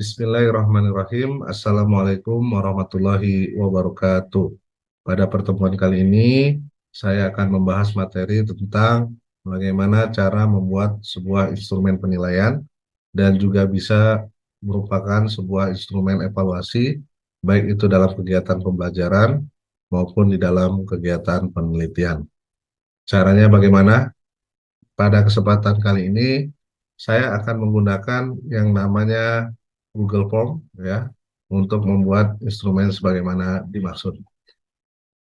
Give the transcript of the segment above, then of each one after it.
Bismillahirrahmanirrahim. Assalamualaikum warahmatullahi wabarakatuh. Pada pertemuan kali ini, saya akan membahas materi tentang bagaimana cara membuat sebuah instrumen penilaian dan juga bisa merupakan sebuah instrumen evaluasi, baik itu dalam kegiatan pembelajaran maupun di dalam kegiatan penelitian. Caranya bagaimana? Pada kesempatan kali ini, saya akan menggunakan yang namanya Google Form ya untuk membuat instrumen sebagaimana dimaksud.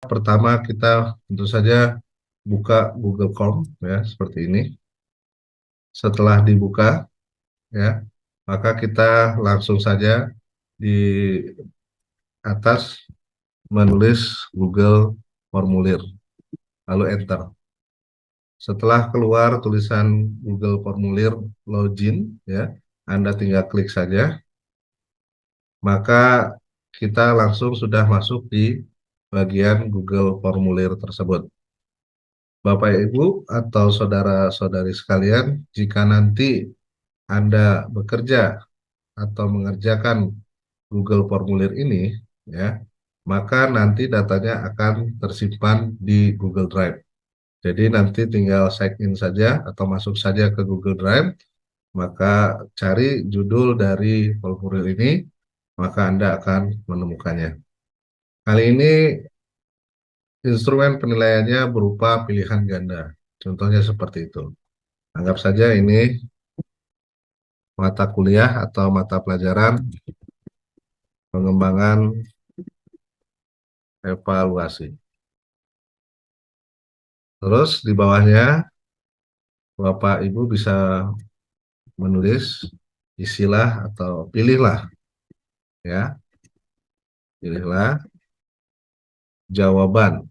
Pertama kita tentu saja buka Google Form ya seperti ini. Setelah dibuka ya, maka kita langsung saja di atas menulis Google Formulir lalu enter. Setelah keluar tulisan Google Formulir login ya, Anda tinggal klik saja, maka kita langsung sudah masuk di bagian Google Formulir tersebut. Bapak Ibu atau saudara-saudari sekalian, jika nanti Anda bekerja atau mengerjakan Google Formulir ini, ya, maka nanti datanya akan tersimpan di Google Drive. Jadi nanti tinggal sign in saja atau masuk saja ke Google Drive, maka cari judul dari formulir ini, maka Anda akan menemukannya. Kali ini instrumen penilaiannya berupa pilihan ganda. Contohnya seperti itu. Anggap saja ini mata kuliah atau mata pelajaran pengembangan evaluasi. Terus di bawahnya Bapak Ibu bisa menulis isilah atau ya, pilihlah jawaban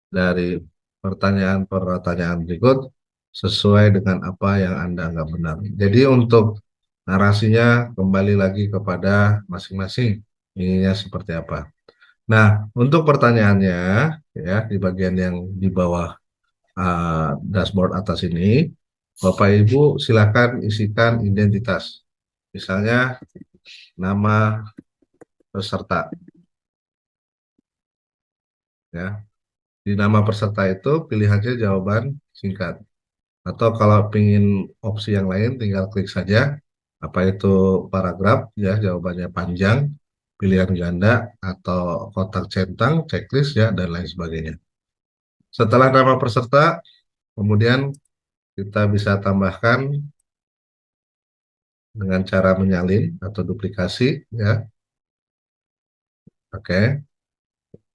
dari pertanyaan-pertanyaan berikut sesuai dengan apa yang Anda anggap benar. Jadi untuk narasinya kembali lagi kepada masing-masing inginnya seperti apa. Nah, untuk pertanyaannya ya di bagian yang di bawah dashboard atas ini, Bapak Ibu silakan isikan identitas. Misalnya nama peserta ya. Di nama peserta itu pilihannya jawaban singkat. Atau kalau ingin opsi yang lain tinggal klik saja apa itu paragraf ya jawabannya panjang, pilihan ganda atau kotak centang, checklist ya dan lain sebagainya. Setelah nama peserta, kemudian kita bisa tambahkan dengan cara menyalin atau duplikasi ya. Oke.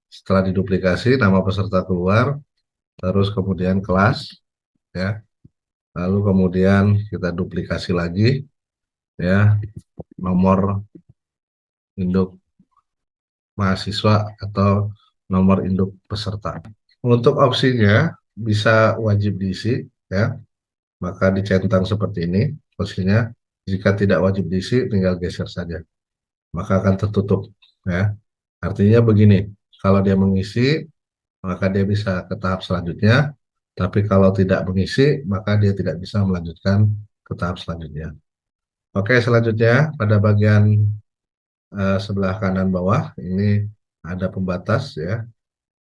Setelah diduplikasi nama peserta keluar, terus kemudian kelas ya. Lalu kemudian kita duplikasi lagi ya nomor induk mahasiswa atau nomor induk peserta. Untuk opsinya bisa wajib diisi ya, maka dicentang seperti ini posisinya. Jika tidak wajib diisi, tinggal geser saja, maka akan tertutup ya. Artinya begini, kalau dia mengisi, maka dia bisa ke tahap selanjutnya, tapi kalau tidak mengisi, maka dia tidak bisa melanjutkan ke tahap selanjutnya. Oke, selanjutnya pada bagian sebelah kanan bawah ini ada pembatas ya.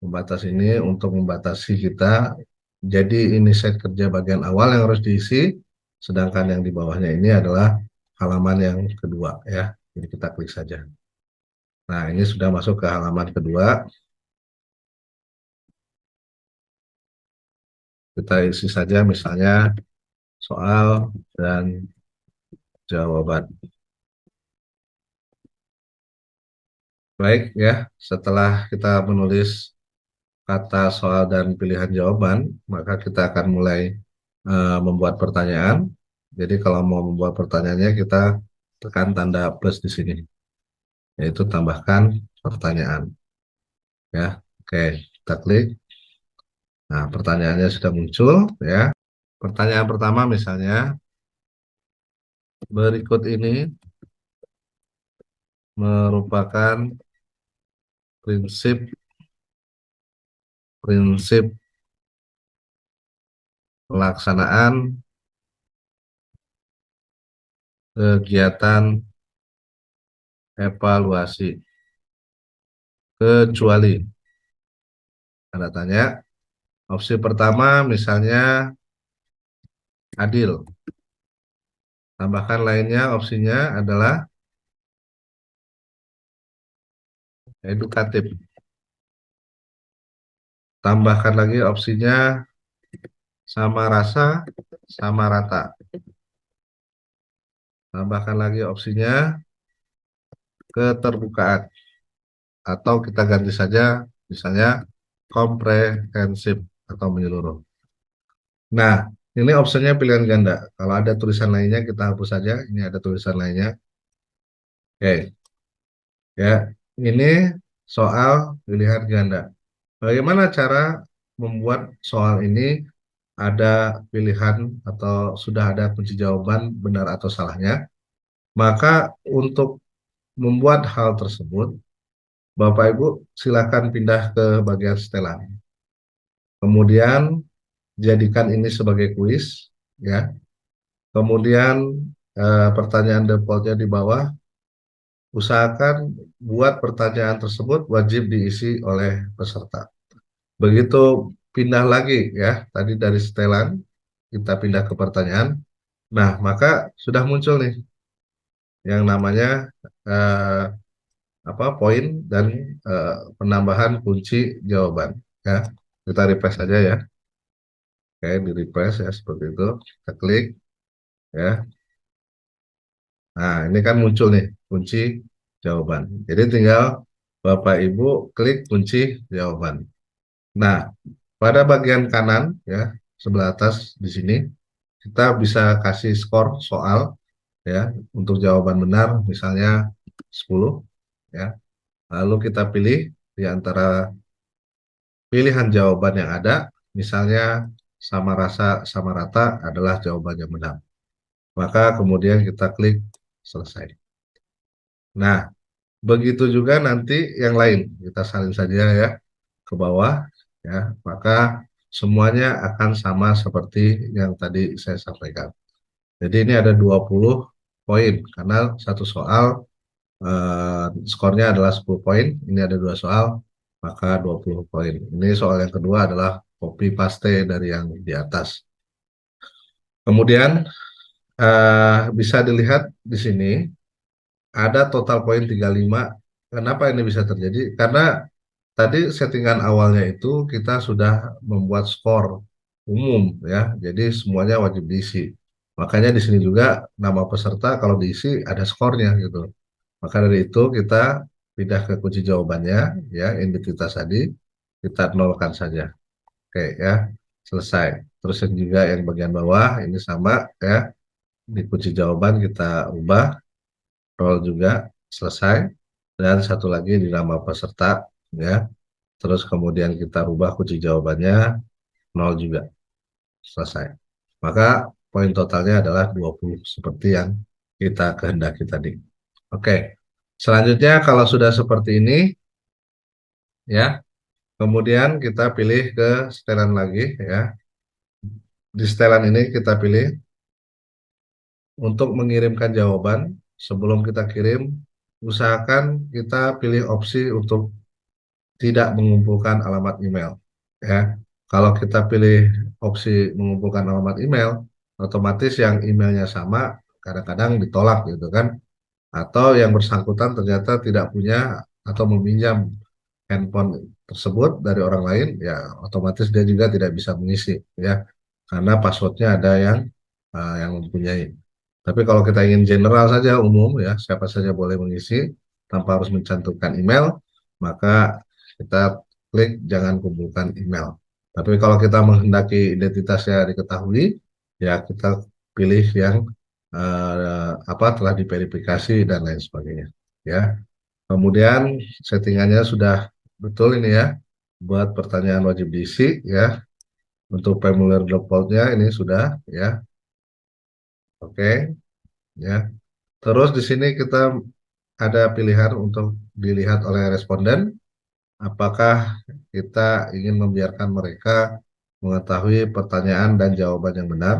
Pembatas ini untuk membatasi kita. Jadi ini set kerja bagian awal yang harus diisi, sedangkan yang di bawahnya ini adalah halaman yang kedua ya. Jadi kita klik saja. Nah, ini sudah masuk ke halaman kedua. Kita isi saja misalnya soal dan jawaban. Baik ya, setelah kita menulis kata soal dan pilihan jawaban, maka kita akan mulai membuat pertanyaan. Jadi kalau mau membuat pertanyaannya kita tekan tanda plus di sini, yaitu tambahkan pertanyaan. Ya, oke, kita klik. Nah, pertanyaannya sudah muncul. Ya, pertanyaan pertama misalnya berikut ini merupakan prinsip pelaksanaan kegiatan evaluasi, kecuali tanda tanya. Opsi pertama misalnya adil. Tambahkan lainnya opsinya adalah edukatif. Tambahkan lagi opsinya sama rasa, sama rata. Tambahkan lagi opsinya keterbukaan. Atau kita ganti saja misalnya komprehensif atau menyeluruh. Nah, ini opsinya pilihan ganda. Kalau ada tulisan lainnya kita hapus saja. Ini ada tulisan lainnya. Oke, ya. Ini soal pilihan ganda. Bagaimana cara membuat soal ini ada pilihan atau sudah ada kunci jawaban benar atau salahnya? Maka untuk membuat hal tersebut, Bapak Ibu silakan pindah ke bagian setelan. Kemudian jadikan ini sebagai kuis, ya. Kemudian pertanyaan defaultnya di bawah, usahakan buat pertanyaan tersebut wajib diisi oleh peserta. Begitu pindah lagi ya, tadi dari setelan kita pindah ke pertanyaan. Nah, maka sudah muncul nih yang namanya eh, poin dan penambahan kunci jawaban. Ya, kita refresh saja ya. Oke, di refresh ya seperti itu. Kita klik ya. Nah, ini kan muncul nih kunci jawaban. Jadi tinggal Bapak Ibu klik kunci jawaban. Nah, pada bagian kanan ya, sebelah atas di sini kita bisa kasih skor soal ya untuk jawaban benar misalnya 10 ya. Lalu kita pilih di antara pilihan jawaban yang ada, misalnya sama rasa sama rata adalah jawaban yang benar. Maka kemudian kita klik selesai. Nah, begitu juga nanti yang lain, kita salin saja ya ke bawah ya, maka semuanya akan sama seperti yang tadi saya sampaikan. Jadi ini ada 20 poin karena satu soal skornya adalah 10 poin, ini ada dua soal, maka 20 poin. Ini soal yang kedua adalah copy paste dari yang di atas. Kemudian bisa dilihat di sini ada total poin 35. Kenapa ini bisa terjadi? Karena tadi settingan awalnya itu kita sudah membuat skor umum ya, jadi semuanya wajib diisi. Makanya di sini juga nama peserta kalau diisi ada skornya gitu. Maka dari itu kita pindah ke kunci jawabannya ya, identitas tadi kita nolkan saja. Oke ya, selesai. Terus yang juga yang bagian bawah ini sama ya, di kunci jawaban kita ubah roll juga selesai, dan satu lagi di nama peserta ya. Terus kemudian kita rubah kunci jawabannya 0 juga selesai. Maka poin totalnya adalah 20 seperti yang kita kehendaki tadi. Oke. Selanjutnya kalau sudah seperti ini ya, kemudian kita pilih ke setelan lagi ya. Di setelan ini kita pilih untuk mengirimkan jawaban. Sebelum kita kirim, usahakan kita pilih opsi untuk tidak mengumpulkan alamat email ya. Kalau kita pilih opsi mengumpulkan alamat email, otomatis yang emailnya sama kadang-kadang ditolak gitu kan, atau yang bersangkutan ternyata tidak punya atau meminjam handphone tersebut dari orang lain, ya otomatis dia juga tidak bisa mengisi ya, karena passwordnya ada yang mempunyai. Tapi kalau kita ingin general saja umum ya, siapa saja boleh mengisi tanpa harus mencantumkan email, maka kita klik jangan kumpulkan email. Tapi kalau kita menghendaki identitasnya diketahui, ya kita pilih yang telah diverifikasi dan lain sebagainya. Ya, kemudian settingannya sudah betul ini ya. Buat pertanyaan wajib diisi ya. Untuk formulir defaultnya ini sudah ya. Oke ya. Terus di sini kita ada pilihan untuk dilihat oleh responden. Apakah kita ingin membiarkan mereka mengetahui pertanyaan dan jawaban yang benar?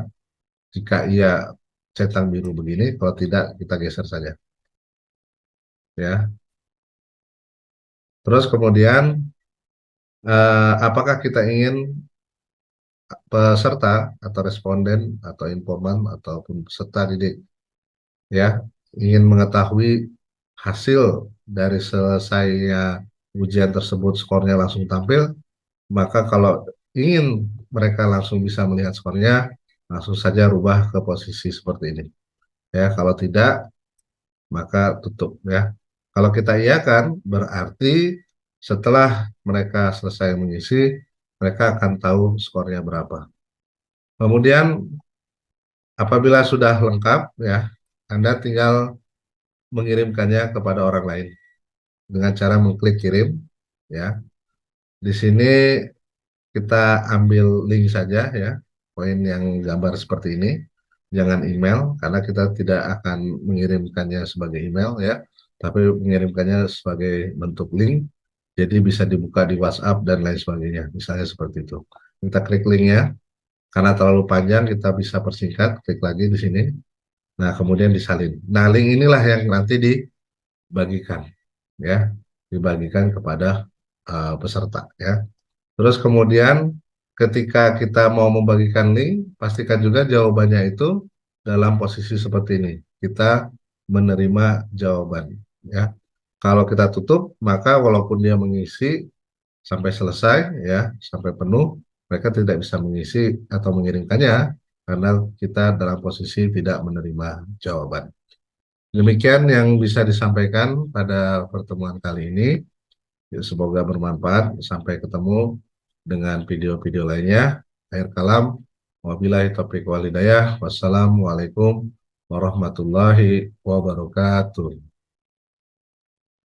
Jika iya, centang biru begini. Kalau tidak, kita geser saja. Ya. Terus kemudian, apakah kita ingin peserta atau responden atau informan ataupun peserta didik ya ingin mengetahui hasil dari selesainya ujian tersebut skornya langsung tampil, maka kalau ingin mereka langsung bisa melihat skornya, langsung saja rubah ke posisi seperti ini. Ya, kalau tidak, maka tutup ya. Kalau kita iakan, berarti setelah mereka selesai mengisi, mereka akan tahu skornya berapa. Kemudian apabila sudah lengkap ya, Anda tinggal mengirimkannya kepada orang lain dengan cara mengklik kirim ya. Di sini kita ambil link saja ya, poin yang gambar seperti ini. Jangan email karena kita tidak akan mengirimkannya sebagai email ya, tapi mengirimkannya sebagai bentuk link. Jadi bisa dibuka di WhatsApp dan lain sebagainya, misalnya seperti itu. Kita klik linknya, karena terlalu panjang kita bisa persingkat, klik lagi di sini. Nah, kemudian disalin. Nah, link inilah yang nanti dibagikan ya, dibagikan kepada peserta ya. Terus kemudian ketika kita mau membagikan link, pastikan juga jawabannya itu dalam posisi seperti ini. Kita menerima jawaban ya. Kalau kita tutup, maka walaupun dia mengisi sampai selesai ya, sampai penuh, mereka tidak bisa mengisi atau mengirimkannya karena kita dalam posisi tidak menerima jawaban. Demikian yang bisa disampaikan pada pertemuan kali ini. Ya, semoga bermanfaat. Sampai ketemu dengan video-video lainnya. Akhir kalam, wabillahi taufiq walhidayah. Wassalamualaikum warahmatullahi wabarakatuh.